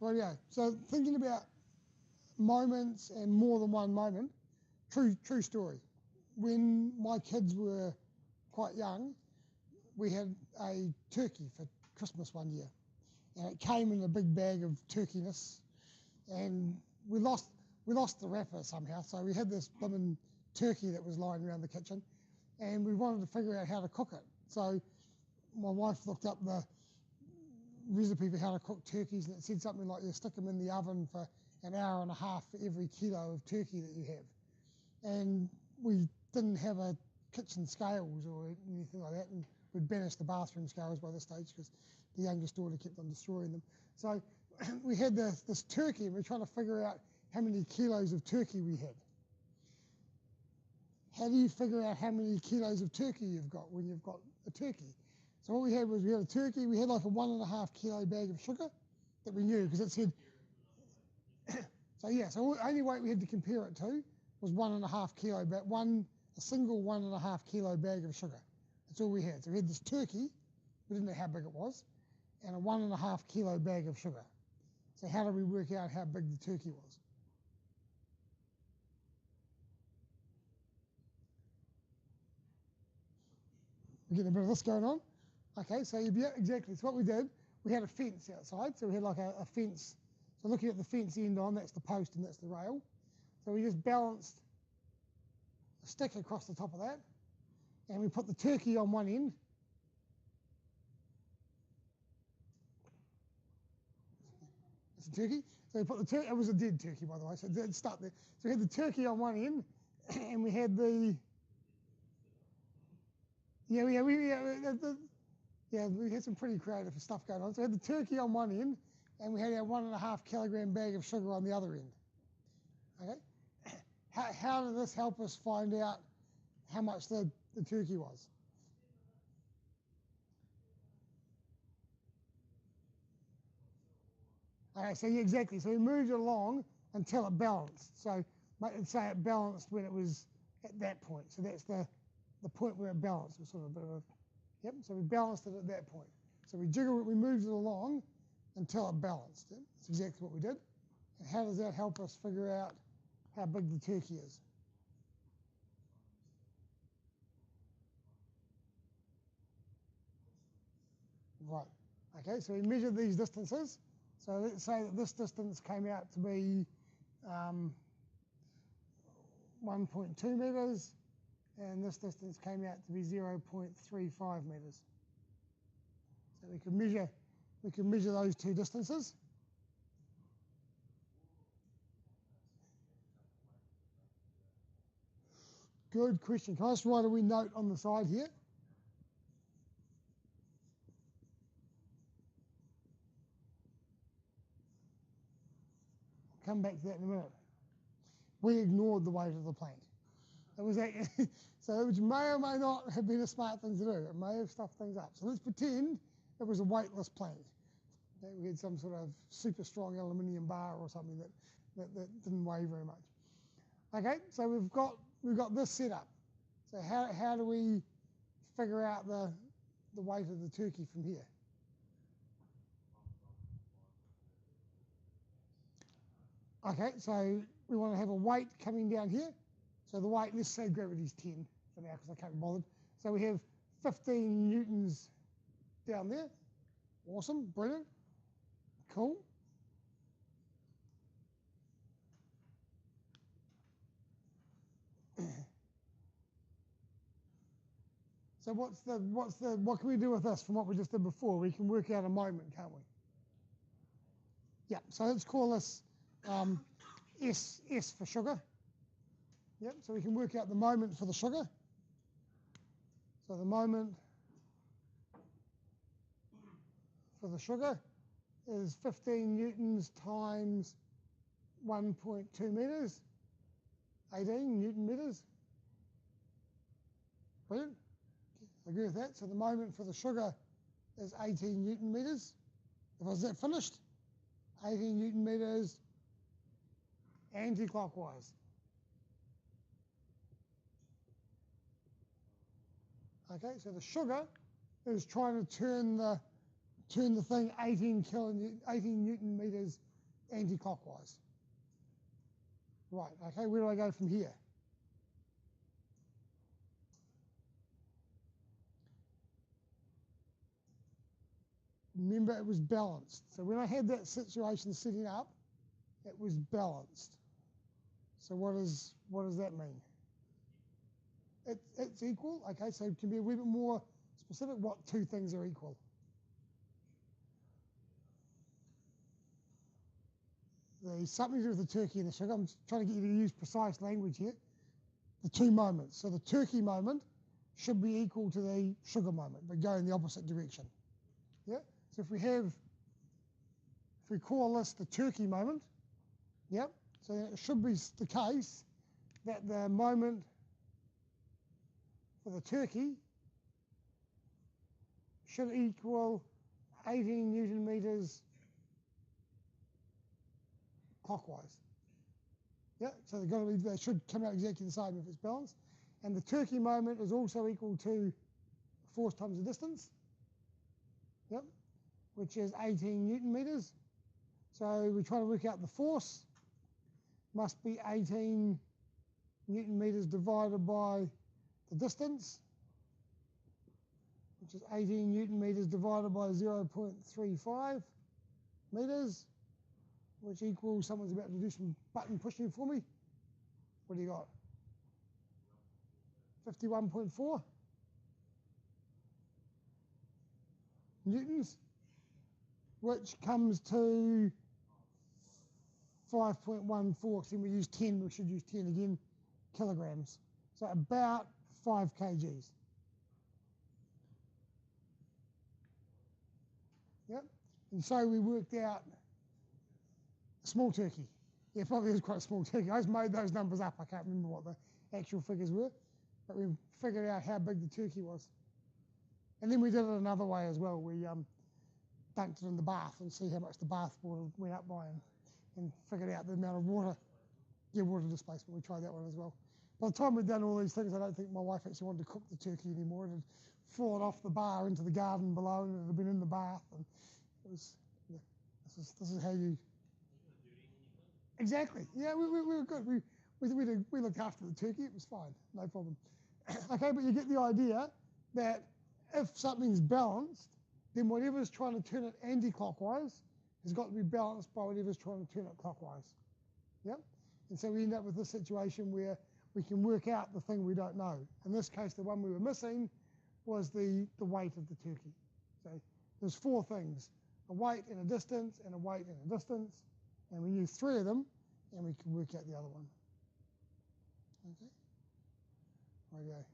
Rightio. So thinking about moments and more than one moment, true story. When my kids were quite young, we had a turkey for Christmas one year, and it came in a big bag of turkeyness, and we lost the wrapper somehow. So we had this blooming turkey that was lying around the kitchen, and we wanted to figure out how to cook it. So my wife looked up the recipe for how to cook turkeys, and it said something like you stick them in the oven for an hour and a half for every kilo of turkey that you have. And we didn't have a kitchen scales or anything like that, and we'd banished the bathroom scales by this stage because the youngest daughter kept on destroying them. So we had this turkey, and we're trying to figure out how many kilos of turkey we had. How do you figure out how many kilos of turkey you've got when you've got a turkey? So what we had was we had a turkey, we had like a 1.5 kilo bag of sugar that we knew because it said, so the only weight we had to compare it to was 1.5 kilo, but a single 1.5 kilo bag of sugar. That's all we had. So we had this turkey, we didn't know how big it was, and a 1.5 kilo bag of sugar. So how did we work out how big the turkey was? We're getting a bit of this going on. Okay, so exactly. So what we did, we had a fence outside. So we had like a fence. So looking at the fence end on, that's the post and that's the rail. So we just balanced a stick across the top of that, and we put the turkey on one end. It's a turkey. So we put the turkey, it was a dead turkey, by the way, so it didn't start there. So we had the turkey on one end, and we had the, we had some pretty creative stuff going on. So we had the turkey on one end, and we had our 1.5 kilogram bag of sugar on the other end. Okay? How did this help us find out how much the turkey was? Okay, so exactly. So we moved it along until it balanced. So let's say it balanced when it was at that point. So that's the point where it balanced. It was sort of a bit of a, yep. So we balanced it at that point. So we moved it along until it balanced. That's exactly what we did. And how does that help us figure out how big the turkey is? Right. Okay, so we measured these distances. So let's say that this distance came out to be 1.2 metres, and this distance came out to be 0.35 metres. So we can measure those two distances. Good question. Can I just write a wee note on the side here? I'll come back to that in a minute. We ignored the weight of the plank. It was so which may or may not have been a smart thing to do. It may have stuffed things up. So let's pretend it was a weightless plank. We had some sort of super strong aluminium bar or something that didn't weigh very much. Okay, so we've got this set up. So how do we figure out the weight of the turkey from here? Okay, so we want to have a weight coming down here. So the weight, let's say gravity's 10 for now because I can't be bothered. So we have 15 newtons down there. Awesome, brilliant, cool. So what can we do with this from what we just did before? We can work out a moment, can't we? Yeah, so let's call this S for sugar. Yep, so we can work out the moment for the sugar. So the moment for the sugar is 15 newtons times 1.2 meters, 18 newton meters. Brilliant. I agree with that. So the moment for the sugar is 18 newton meters. Is that finished? 18 newton meters anti-clockwise. Okay, so the sugar is trying to turn the thing 18 newton meters anti-clockwise. Right, okay, where do I go from here? Remember, it was balanced. So when I had that situation setting up, it was balanced. So what does that mean? It's equal. Okay, so it can be a wee bit more specific what two things are equal. There's something to do with the turkey and the sugar. I'm trying to get you to use precise language here. The two moments. So the turkey moment should be equal to the sugar moment, but go in the opposite direction. Yeah? So if we call this the turkey moment, yep, so then it should be the case that the moment for the turkey should equal 18 Newton meters clockwise. Yeah, so they should come out exactly the same if it's balanced. And the turkey moment is also equal to force times the distance, yep, which is 18 Newton meters. So we try to work out the force, must be 18 Newton meters divided by the distance, which is 18 Newton meters divided by 0.35 meters, which equals, someone's about to do some button pushing for me. What do you got? 51.4 newtons, which comes to 5.14, because when we use 10, we should use 10 again, kilograms. So about 5 kgs. Yep. And so we worked out a small turkey. Yeah, probably is quite a small turkey. I just made those numbers up. I can't remember what the actual figures were. But we figured out how big the turkey was. And then we did it another way as well. We dunked it in the bath and see how much the bath water went up by, and figured out the amount of water. Yeah, water displacement. We tried that one as well. By the time we'd done all these things, I don't think my wife actually wanted to cook the turkey anymore. It had fallen off the bar into the garden below, and it had been in the bath. And it was, yeah, this is how you. Exactly. Yeah, we were good. We looked after the turkey. It was fine. No problem. Okay, but you get the idea that if something's balanced, then whatever's trying to turn it anti-clockwise has got to be balanced by whatever's trying to turn it clockwise. Yep? And so we end up with this situation where we can work out the thing we don't know. In this case, the one we were missing was the weight of the turkey. So there's 4 things: a weight and a distance, and a weight and a distance, and we use 3 of them, and we can work out the other one. Okay? Okay.